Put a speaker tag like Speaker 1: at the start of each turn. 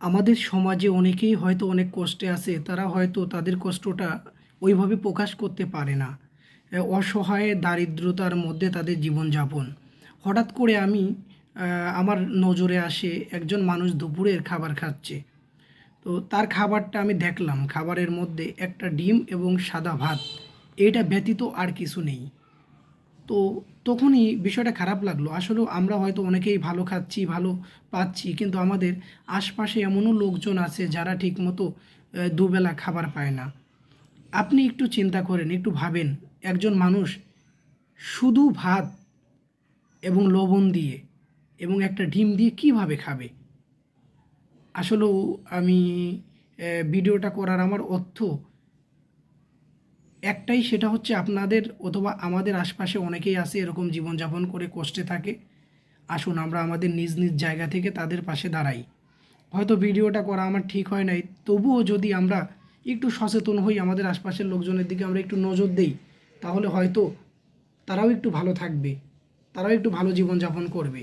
Speaker 1: আমাদের সমাজে অনেকেই হয়তো অনেক কষ্টে আছে, তারা হয়তো তাদের কষ্টটা ওইভাবে প্রকাশ করতে পারে না। অসহায় দারিদ্রতার মধ্যে তাদের জীবনযাপন। হঠাৎ করে আমার নজরে আসে একজন মানুষ দুপুরের খাবার খাচ্ছে। তো তার খাবারটা আমি দেখলাম, খাবারের মধ্যে একটা ডিম এবং সাদা ভাত, এটা ব্যতীত আর কিছু নেই। তো তখনই বিষয়টা খারাপ লাগলো। আসলেও আমরা হয়তো অনেকেই ভালো খাচ্ছি, ভালো পাচ্ছি, কিন্তু আমাদের আশপাশে এমনও লোকজন আছে যারা ঠিকমতো দুবেলা খাবার পায় না। আপনি একটু চিন্তা করেন, একটু ভাবেন, একজন মানুষ শুধু ভাত এবং লবণ দিয়ে এবং একটা ডিম দিয়ে কিভাবে খাবে? আসলেও আমি ভিডিওটা করার আমার অর্থ একটাই, সেটা হচ্ছে আপনাদের অথবা আমাদের আশপাশে অনেকেই আছে এরকম জীবনযাপন করে কষ্টে থাকে। আসুন আমরা আমাদের নিজ নিজ জায়গা থেকে তাদের পাশে দাঁড়াই। হয়তো ভিডিওটা করা আমার ঠিক হয় নাই, তবুও যদি আমরা একটু সচেতন হই, আমাদের আশপাশের লোকজনের দিকে আমরা একটু নজর দেই, তাহলে হয়তো তারাও একটু ভালো থাকবে, তারাও একটু ভালো জীবনযাপন করবে।